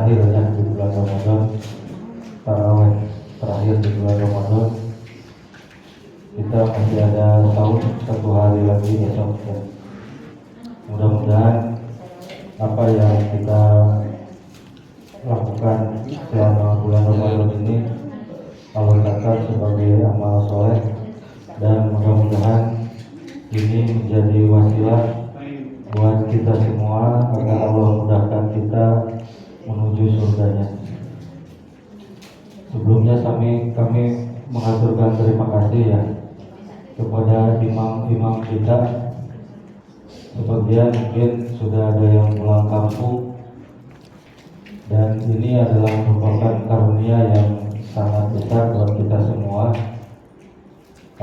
terakhirnya di bulan Ramadan, tarawih terakhir di bulan Ramadan. Kita masih ada satu hari lagi besok ya. Mudah-mudahan apa yang kita lakukan selama bulan Ramadan ini Allah catat sebagai amal soleh, dan mudah-mudahan ini menjadi wasilah buat kita semua agar Allah mudahkan kita menuju surganya. Sebelumnya kami mengaturkan terima kasih ya kepada imam-imam kita. Sebagian mungkin sudah ada yang pulang kampung, dan ini adalah merupakan karunia yang sangat besar buat kita semua.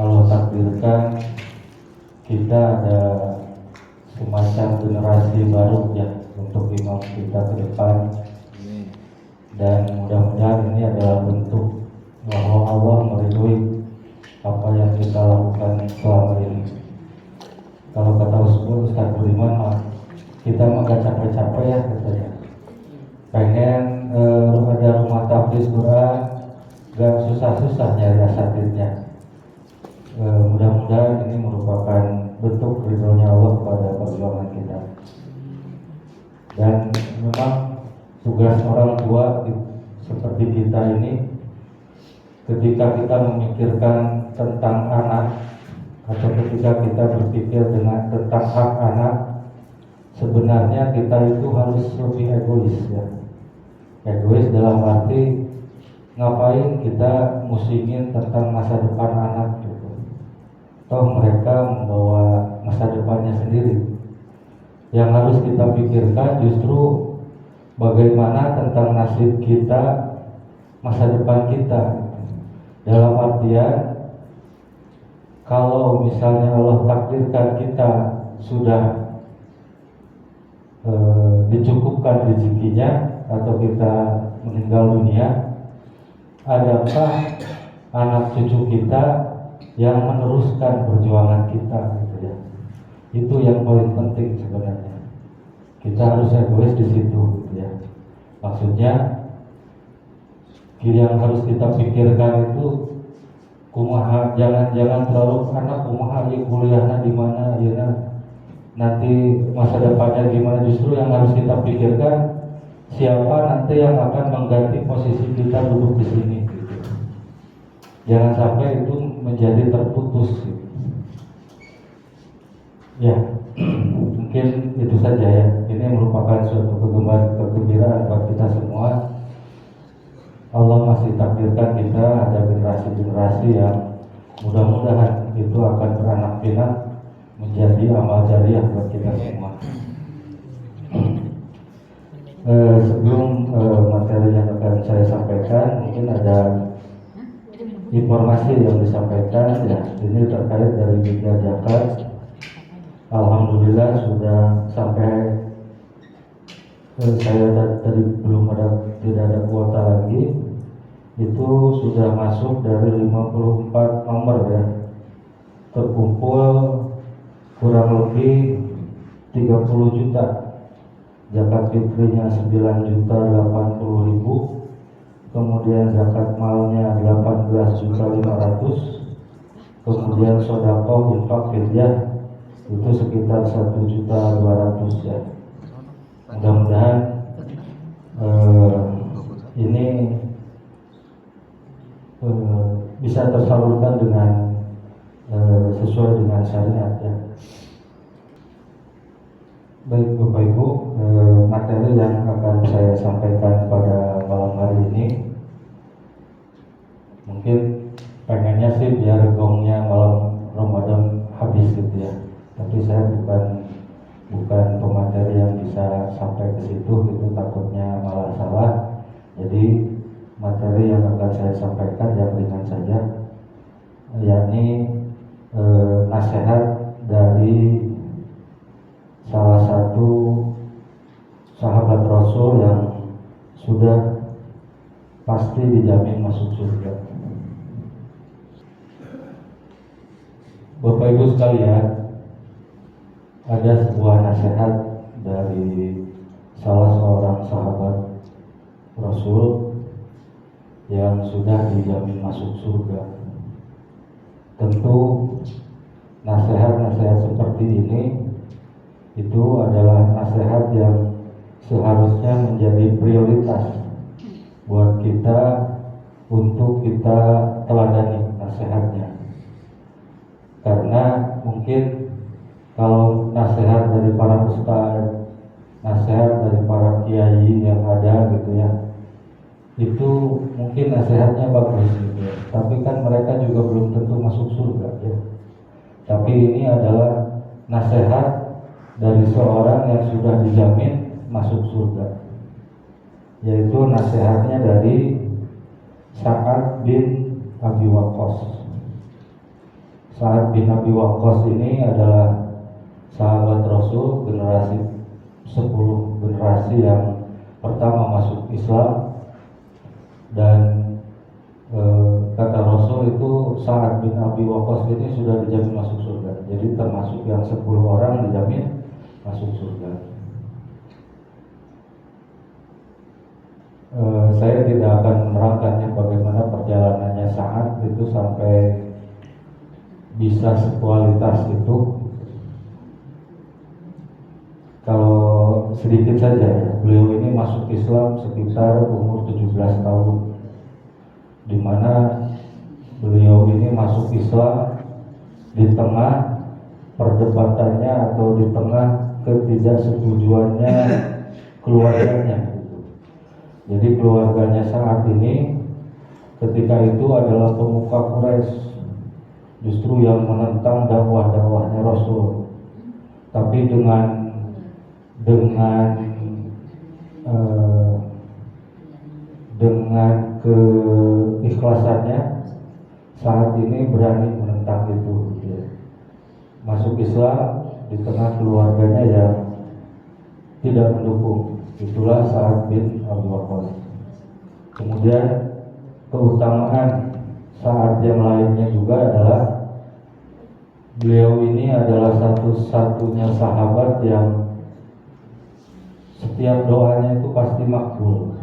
Allah takdirkan kita ada semacam generasi baru ya untuk imam kita ke depan, dan mudah-mudahan ini adalah bentuk bahwa Allah meridhoi apa yang kita lakukan selama ini. Kalau kata Ustaz Budiman, kita mah gak capek-capek ya katanya. Pengen ada rumah tahfiz Quran, gak susah-susah nyari asatidnya. Mudah-mudahan ini merupakan bentuk ridhonya Allah pada perjuangan kita. Dan memang tugas orang tua seperti kita ini, ketika kita memikirkan tentang anak atau ketika kita berpikir tentang hak anak, sebenarnya kita itu harus lebih egois ya. Egois dalam arti ngapain kita musingin tentang masa depan anak gitu. Toh mereka membawa masa depannya sendiri. Yang harus kita pikirkan justru bagaimana tentang nasib kita, masa depan kita. Dalam artian, kalau misalnya Allah takdirkan kita sudah dicukupkan rezekinya atau kita meninggal dunia, adakah anak cucu kita yang meneruskan perjuangan kita gitu ya. Itu yang paling penting sebenarnya. Kita harus egois di situ gitu ya. Maksudnya yang harus kita pikirkan itu kumaha, jangan terlalu anak kumaha ya kuliahnya di mana ya, nanti masa depannya gimana. Justru yang harus kita pikirkan siapa nanti yang akan mengganti posisi kita duduk di sini gitu. Jangan sampai itu menjadi terputus gitu. Ya, mungkin itu saja ya. Ini merupakan suatu kegembiraan buat kita semua. Allah masih takdirkan kita ada generasi-generasi yang mudah-mudahan itu akan beranak pinak menjadi amal jariah buat kita semua. Sebelum materi yang akan saya sampaikan, mungkin ada informasi yang disampaikan ya. Ini terkait dari Bidya Zakat. Alhamdulillah sudah sampai, saya tadi tidak ada kuota lagi. Itu sudah masuk dari 54 nomor ya. Terkumpul kurang lebih 30 juta. Zakat fitrinya 9.080.000. Kemudian zakat malnya 18.500.000. Kemudian sedekah infak fidyah itu sekitar 1.200.000 ya. Mudah-mudahan ini bisa tersalurkan dengan sesuai dengan syariat ya. Baik Bapak Ibu, materi yang akan saya sampaikan pada malam hari ini, mungkin pengennya sih biar gongnya malam Ramadan habis gitu ya. Tapi saya bukan pemateri yang bisa sampai ke situ gitu, takutnya malah salah. Jadi materi yang akan saya sampaikan yang ringan saja, yakni nasihat dari salah satu sahabat Rasul yang sudah pasti dijamin masuk surga. Bapak Ibu sekalian, ada sebuah nasihat dari salah seorang sahabat Rasul yang sudah dijamin masuk surga. Tentu nasihat-nasihat seperti ini itu adalah nasihat yang seharusnya menjadi prioritas buat kita untuk kita teladani nasihatnya. Karena mungkin kalau nasihat dari para ustaz, nasihat dari para kiai yang ada gitu ya, itu mungkin nasihatnya bagus gitu ya. Tapi kan mereka juga belum tentu masuk surga ya. Tapi ini adalah nasihat dari seorang yang sudah dijamin masuk surga, yaitu nasihatnya dari Sa'ad bin Abi Waqqas. Sa'ad bin Abi Waqqas ini adalah sahabat Rasul generasi 10 generasi yang pertama masuk Islam. Dan kata Rasul itu Sa'ad bin Abi Waqqas ini sudah dijamin masuk surga. Jadi termasuk yang 10 orang dijamin masuk surga. Saya tidak akan menerangkannya bagaimana perjalanannya Sa'ad itu sampai bisa sekualitas itu. Kalau sedikit saja ya, beliau ini masuk Islam sekitar umur 17 tahun, di mana beliau ini masuk Islam di tengah perdebatannya atau di tengah ketidaksetujuannya keluarganya. Jadi keluarganya saat ini ketika itu adalah pemuka Quraisy, justru yang menentang dakwah-dakwahnya Rasul. Tapi dengan keikhlasannya saat ini berani menentang itu ya. Masuk Islam di tengah keluarganya yang tidak mendukung. Itulah Sa'ad bin Abi Waqqas. Kemudian keutamaan Sa'ad yang lainnya juga adalah beliau ini adalah satu-satunya sahabat yang setiap doanya itu pasti makbul.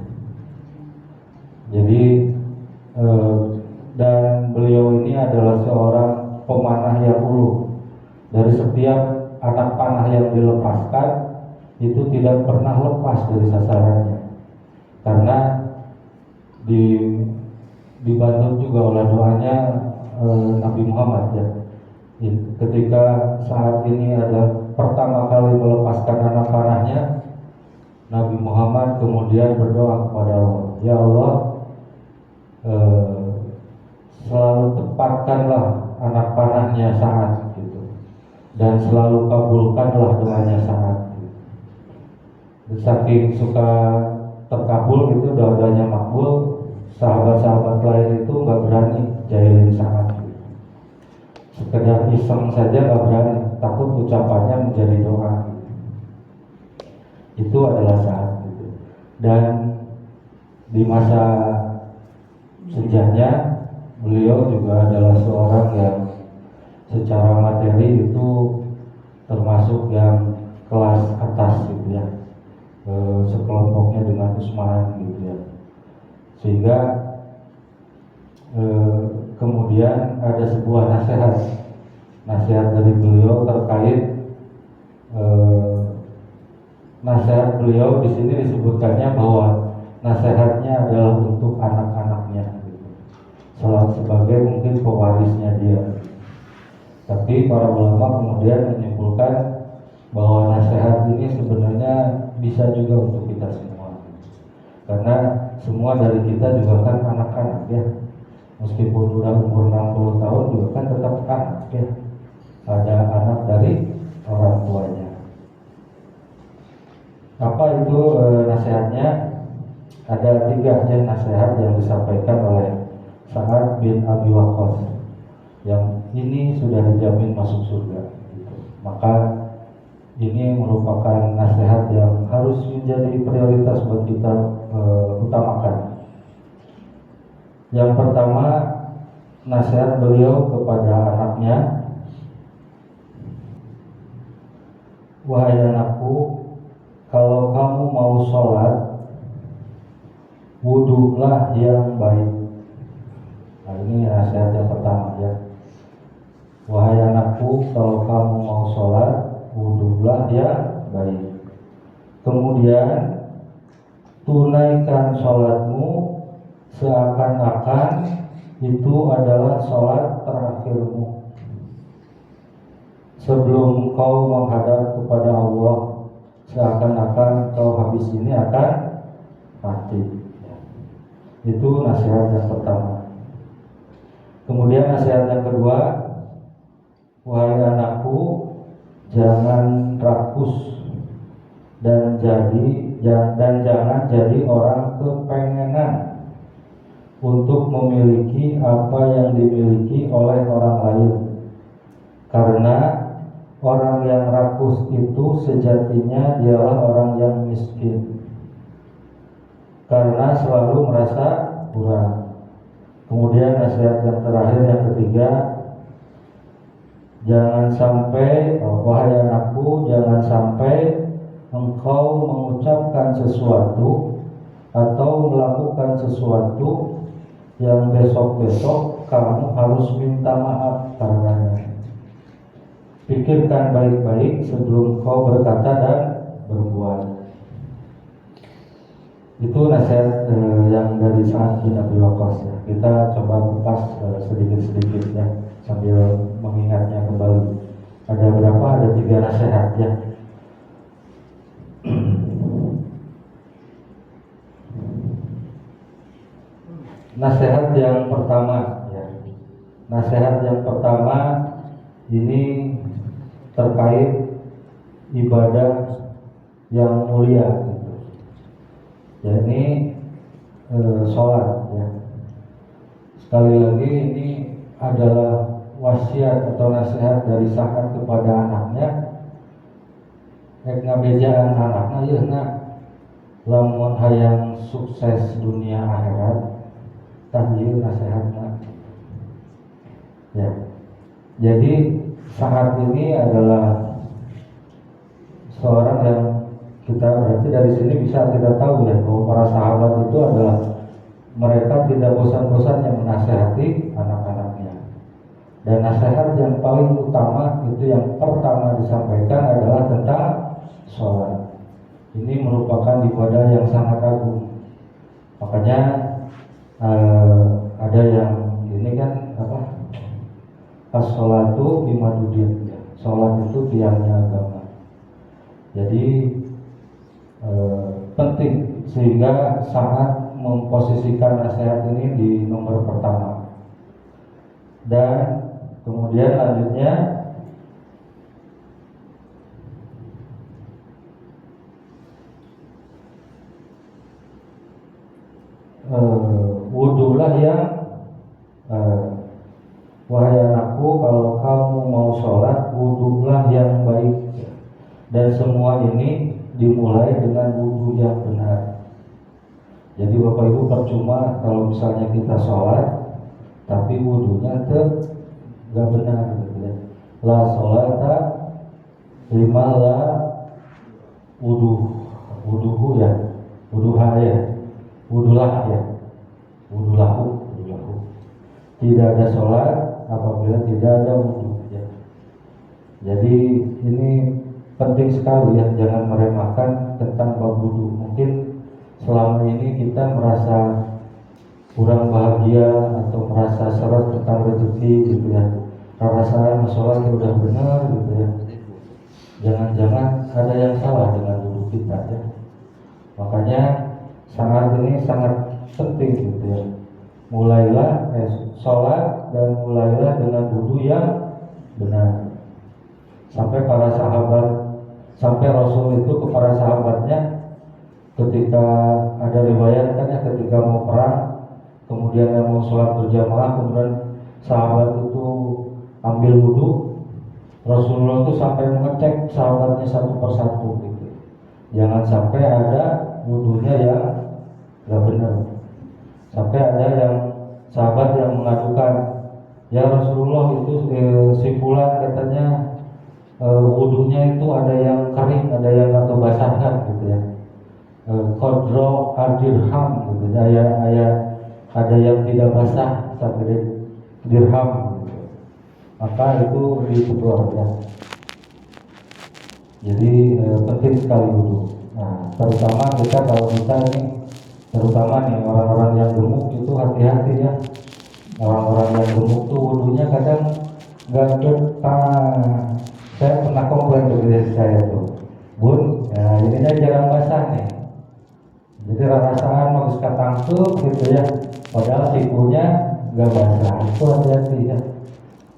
Jadi dan beliau ini adalah seorang pemanah yang ulu. Dari setiap anak panah yang dilepaskan itu tidak pernah lepas dari sasarannya, karena dibantu juga oleh doanya Nabi Muhammad ya. Ketika saat ini ada pertama kali melepaskan anak panahnya, Nabi Muhammad kemudian berdoa kepada Allah, ya Allah, selalu tepatkanlah anak panahnya Sa'ad gitu, dan selalu kabulkanlah doanya Sa'ad. Saking suka terkabul itu, doanya makbul, sahabat-sahabat lain itu nggak berani jahilin Sa'ad. Sekedar iseng saja nggak berani, takut ucapannya menjadi doa. Itu adalah Sa'ad gitu. Dan di masa senjanya beliau juga adalah seorang yang secara materi itu termasuk yang kelas atas gitu ya, sekelompoknya dengan Utsman gitu ya. Sehingga kemudian ada sebuah nasihat dari beliau terkait nasihat beliau di sini disebutkannya bahwa nasihatnya adalah untuk anak-anaknya gitu, sebagai mungkin pewarisnya dia. Tapi para ulama kemudian menyimpulkan bahwa nasihat ini sebenarnya bisa juga untuk kita semua, karena semua dari kita juga kan anak-anak ya, meskipun udah umur 60 tahun juga kan tetap anak ya, ada anak dari orang tuanya. Apa itu nasihatnya? Ada 3 nasihat yang disampaikan oleh Sa'ad bin Abi Waqqas, yang ini sudah dijamin masuk surga gitu. Maka ini merupakan nasihat yang harus menjadi prioritas buat kita utamakan. Yang pertama, nasihat beliau kepada anaknya, wahai anakku, kalau kamu mau sholat, wudulah yang baik. Nah, ini nasihat yang pertama ya. Wahai anakku, kalau kamu mau sholat, wudulah yang baik. Kemudian tunaikan sholatmu seakan-akan itu adalah sholat terakhirmu. Sebelum kau menghadap kepada Allah, seakan-akan kau habis ini akan mati. Itu nasihat yang pertama. Kemudian nasihat yang kedua, wahai anakku, jangan rakus dan jangan jadi orang kepengenan untuk memiliki apa yang dimiliki oleh orang lain. Karena orang yang rakus itu sejatinya dialah orang yang miskin, karena selalu merasa kurang. Kemudian nasihat yang terakhir, yang ketiga, jangan sampai, wahai anakku, jangan sampai engkau mengucapkan sesuatu atau melakukan sesuatu yang besok-besok kamu harus minta maaf karenanya. Pikirkan baik-baik sebelum kau berkata dan berbuat. Itu nasihat yang dari Sa'ad bin Abi Waqqas ya. Kita coba kupas sedikit-sedikit ya, sambil mengingatnya kembali. Ada berapa? Ada 3 nasihat ya. Nasihat yang pertama ya. Nasihat yang pertama ini terkait ibadah yang mulia gitu. Yakni sholat ya. Sekali lagi ini adalah wasiat atau nasihat dari Sa'ad kepada anaknya. Ngabejaan anaknya ya nak, lamun hayang sukses dunia akhirat, tahjil nasihatnya ya. Jadi Sa'ad ini adalah seorang yang kita berarti dari sini bisa kita tahu ya bahwa para sahabat itu adalah mereka tidak bosan-bosannya menasihati anak-anaknya. Dan nasihat yang paling utama itu yang pertama disampaikan adalah tentang sholat. Ini merupakan ibadah yang sangat agung. Makanya ada yang ini kan apa? As-sholatu bimadudin ya. Sholat itu tiangnya agama. Jadi penting sehingga sangat memposisikan nasihat ini di nomor pertama. Dan kemudian lanjutnya wudulah yang wahai anakku, kalau kamu mau sholat, wudulah yang baik. Dan semua ini dimulai dengan wudu yang benar. Jadi Bapak Ibu, percuma kalau misalnya kita sholat tapi wudunya gak benar gitu ya. La sholata lima la wuduhu ya, wuduha ya, wudulah ya, wudulahu. Tidak ada sholat apabila tidak ada wudu ya. Jadi ini penting sekali ya, jangan meremehkan tentang bab wudu. Mungkin selama ini kita merasa kurang bahagia atau merasa seret tentang rezeki gitu ya. Perasaan sholat udah benar gitu ya. Jangan-jangan ada yang salah dengan wudu kita ya. Makanya sangat ini sangat penting gitu ya. Mulailah sholat dan mulailah dengan wudu yang benar. Sampai para sahabat, sampai Rasul itu kepada sahabatnya ketika ada riwayat kan ya, ketika mau perang kemudian mau sholat berjamaah, kemudian sahabat itu ambil wudu, Rasulullah itu sampai mengecek sahabatnya satu persatu gitu. Jangan sampai ada wudunya yang gak benar. Sampai ada yang sahabat yang mengadukan, ya Rasulullah itu simpulan katanya wudunya itu ada yang kering, ada yang atau basahkan gitu ya. Kodro ardi dirham gitu. Ada yang tidak basah sagede dirham gitu. Maka itu ditutur ya. Jadi penting sekali wudu. Nah, terutama kalau kita nih, terutama nih orang-orang yang gemuk itu hati-hati ya. Orang-orang yang gemuk tuh wudunya kadang nggak depan. Saya pernah komplain dari saya tuh, Bun, ya ininya jarang basah nih. Jadi rasaan mau katangkep gitu ya. Padahal sikunya nggak basah. Itu hati-hati ya.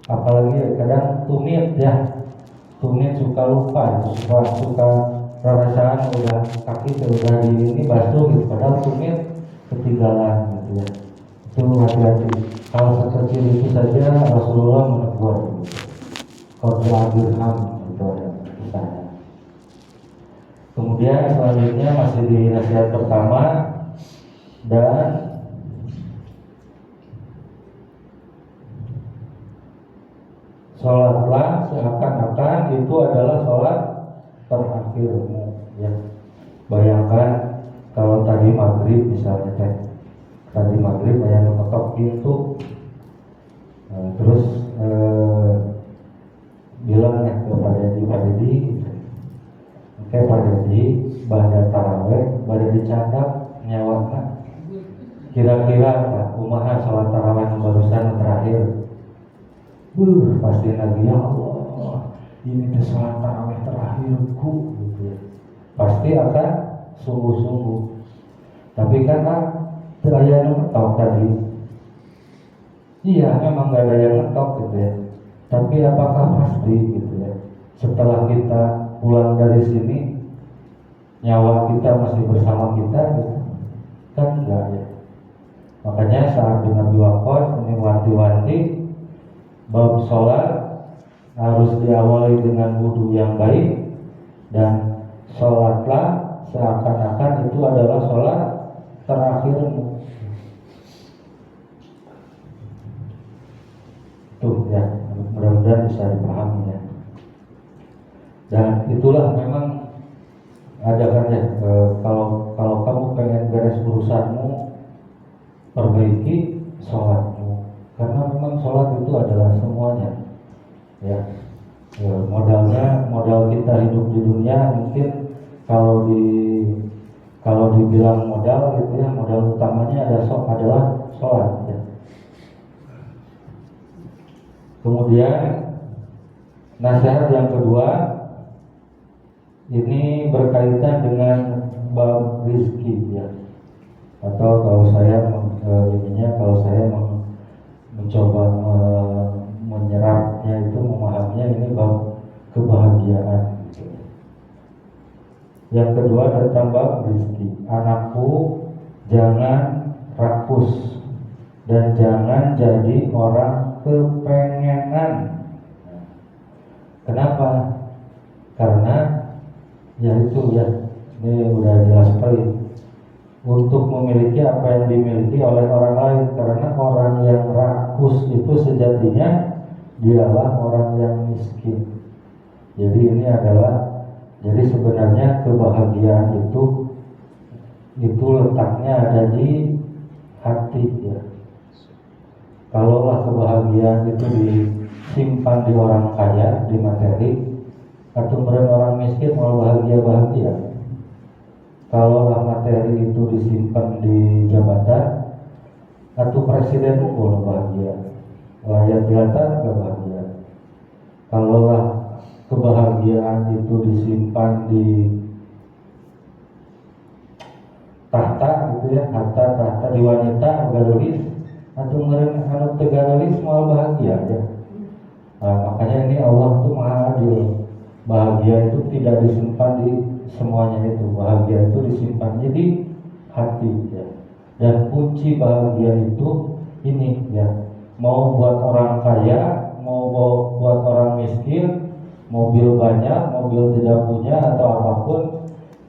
Apalagi kadang tumit ya. Tumit suka lupa, suka rasaan udah kaki udah di ini basuh gitu. Padahal tumit ketinggalan gitu ya. Itu hati-hati. Hal sekecil itu saja Rasulullah menegur gitu. Qadra dirham itu ada kisahnya. Kemudian selanjutnya masih di nasihat pertama, dan sholatlah seakan-akan itu adalah sholat terakhirmu ya. Bayangkan kalau tadi maghrib misalnya tadi maghrib yang mengetok pintu, terus bilang ya ke Pak Dedi, oke Pak Dedi, pada taraweh, pada dicadap nyawanya, kira-kira kumaha sholat taraweh yang barusan terakhir. Pasti lagi ya Allah, ini tuh sholat taraweh terakhirku gitu ya. Pasti akan sungguh-sungguh. Tapi karena tidak ada yang ngetok tadi, iya memang gak ada yang ngetok gitu ya. Tapi apakah pasti gitu ya, setelah kita pulang dari sini nyawa kita masih bersama kita gitu? Kan enggak ya. Makanya saat bin Abi Waqqas ini wanti-wanti bab sholat harus diawali dengan wudu yang baik, dan sholatlah seakan-akan itu adalah sholat terakhirmu. Tuh ya, mudah-mudahan bisa dipahami ya. Dan itulah memang ada kan ya, kalau kamu pengen beres urusanmu, perbaiki sholatmu, karena memang sholat itu adalah semuanya ya. Modal kita hidup di dunia mungkin kalau dibilang modal gitu ya, modal utamanya adalah sholat ya. Kemudian nasihat yang kedua ini berkaitan dengan bab rizki ya, atau kalau saya mencoba menyerapnya itu, memahaminya ini bab kebahagiaan gitu. Yang kedua tentang bab rizki. Anakku, jangan rakus dan jangan jadi orang kepengenan. Kenapa? Karena ya itu ya, ini udah jelas sekali, untuk memiliki apa yang dimiliki oleh orang lain. Karena orang yang rakus itu sejatinya dialah orang yang miskin. Jadi jadi sebenarnya kebahagiaan itu letaknya ada di hati ya. Kalaulah kebahagiaan itu disimpan di orang kaya, di materi, atau orang miskin mau bahagia. Kalaulah materi itu disimpan di jabatan, atau presiden mau bahagia, rakyat jelata gak bahagia. Kalaulah kebahagiaan itu disimpan di tahta gitu ya, tahta di wanita galulis, atau anu tegalulis mau bahagia ya. Nah, makanya ini Allah tuh maha adil. Bahagia itu tidak disimpan di semuanya itu. Bahagia itu disimpan di hati ya. Dan kunci bahagia itu ini ya. Mau buat orang kaya, mau buat orang miskin, mobil banyak, mobil tidak punya atau apapun,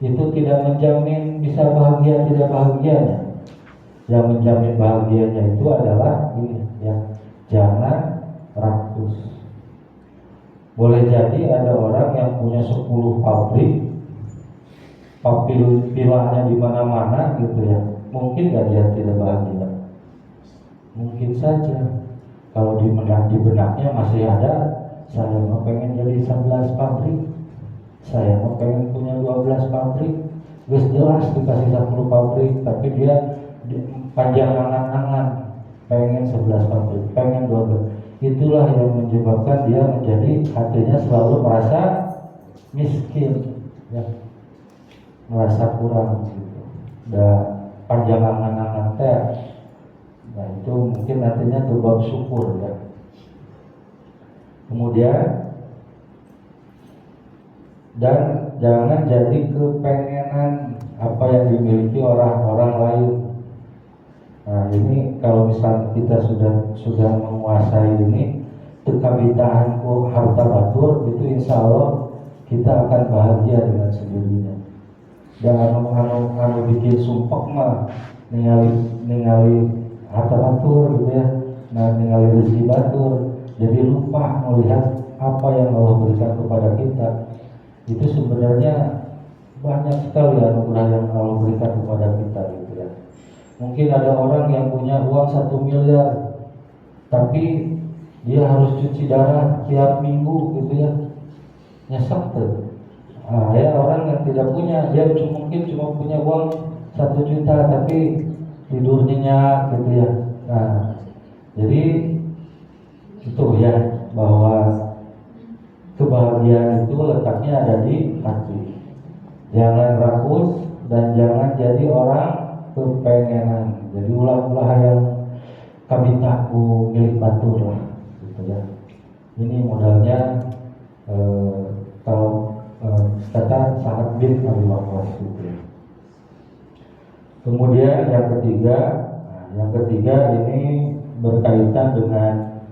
itu tidak menjamin bisa bahagia tidak bahagianya. Yang menjamin bahagianya itu adalah ini ya, jangan rakus. Boleh jadi ada orang yang punya 10 pabrik, pilahnya di mana-mana gitu ya. mungkin nggak dia tidak bahagia? Mungkin saja. Kalau di benaknya masih ada, saya mau pengen jadi 11 pabrik, saya mau pengen punya 12 pabrik, wis jelas dikasih 10 pabrik, tapi dia panjang angan-angan pengen 11 pabrik, pengen 12. Itulah yang menyebabkan dia menjadi hatinya selalu merasa miskin, ya, merasa kurang gitu. Dan panjang angan-angan teh. Nah itu mungkin nantinya tuh bab syukur ya. Kemudian dan jangan jadi kepengenan apa yang dimiliki orang-orang lain. Nah ini kalau misalnya kita sudah menguasai ini tekabitahanku harta batur, itu insya Allah kita akan bahagia dengan sendirinya. Jangan anu bikin sumpah mah ningali harta batur gitu ya, nah ningali rezeki batur, jadi lupa melihat apa yang Allah berikan kepada kita. Itu sebenarnya banyak sekali anugerah yang Allah berikan kepada kita gitu ya. Mungkin ada orang yang punya uang 1 miliar, tapi dia harus cuci darah tiap minggu gitu ya, nyesek tuh. Nah, ya orang yang tidak punya, dia mungkin cuma punya uang 1 juta, tapi tidur nyenyak gitu ya. Nah, jadi itu ya, bahwa kebahagiaan itu letaknya ada di hati. Jangan rakus dan jangan jadi orang kepengenan. Jadi ulah-ulah yang kabitaku milik batur lah gitu ya. Ini modalnya kalau kata Sa'ad bin Abi Waqqas gitu ya. Kemudian yang ketiga ini berkaitan dengan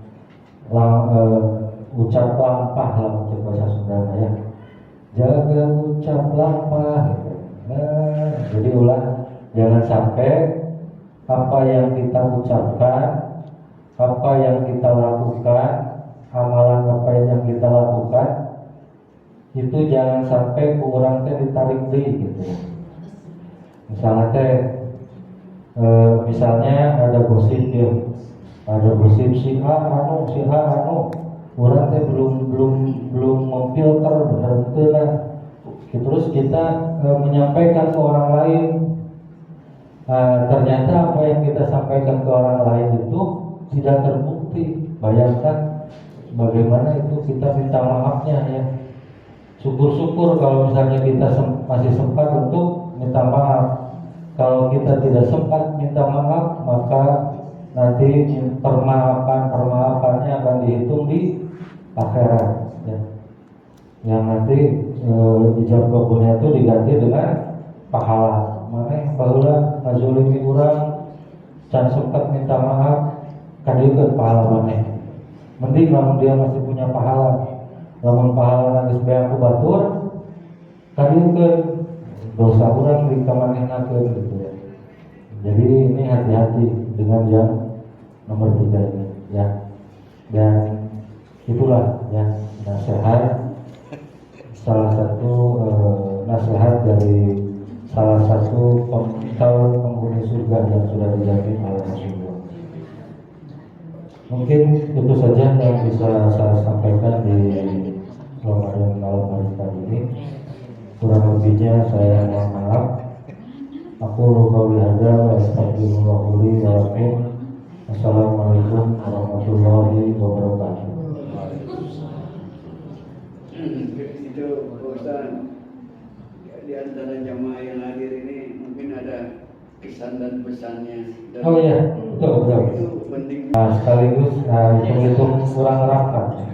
ucap lampah lah untuk bahasa Sunda ya. Jaga ucap lampah. Jadi ulang, jangan sampai apa yang kita ucapkan, apa yang kita lakukan, amalan apa yang kita lakukan itu jangan sampai kurang ditarik gitu. Misalnya ada gosip ya, ada gosip si A anu, orang belum memfilter benar-benar lah. Terus kita menyampaikan ke orang lain, ternyata apa yang kita sampaikan ke orang lain itu tidak terbukti. Bayangkan bagaimana itu kita minta maafnya ya. Syukur-syukur kalau misalnya kita masih sempat untuk minta maaf. Kalau kita tidak sempat minta maaf, maka nanti permaafannya akan dihitung di akhirat ya. Yang nanti ijab kabulnya itu diganti dengan pahala. Mana baheula ngazolimi urang can sempat minta maaf kadieun pahala maneh. Mending lamun dia masih punya pahala. Lamun pahala geus beak ku batur kadieun dosa urang dikamanehnakeun gitu ya. Jadi ini hati-hati dengan yang nomor 3 ini ya. Dan itulah ya nasihat, salah satu nasihat dari salah satu calon penghuni surga yang sudah dijamin oleh Rasulullah. Mungkin itu saja yang bisa saya sampaikan di Ramadan malam hari kali ini. Kurang lebihnya saya mohon maaf. Aku qauli hadza wa astaghfirullah li wa lakum. Assalamualaikum warahmatullahi wabarakatuh. Itu Ustaz, di antara jamaah yang hadir ini mungkin ada kesan dan pesannya. Dan oh iya, betul. Itu penting. Sekaligus hitung kurang rapat.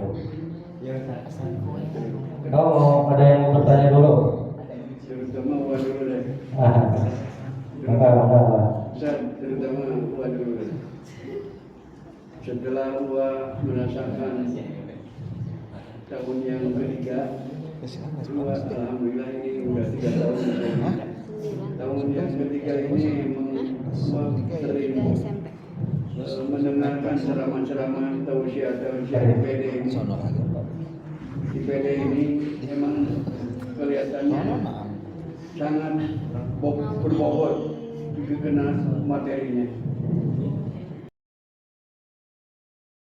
Oh, ada yang mau bertanya dulu? Terutama Wa dulu deh. Enggak. Terutama Wa dulu deh. Setelah Wa merasakan tahun yang ketiga, Wa alhamdulillah ini sudah 3 tahun. Tahun yang ketiga ini sering mendengarkan ceramah-ceramah tausiah di PD ini. Di PD ini memang kelihatannya sangat berbobot, kena materinya.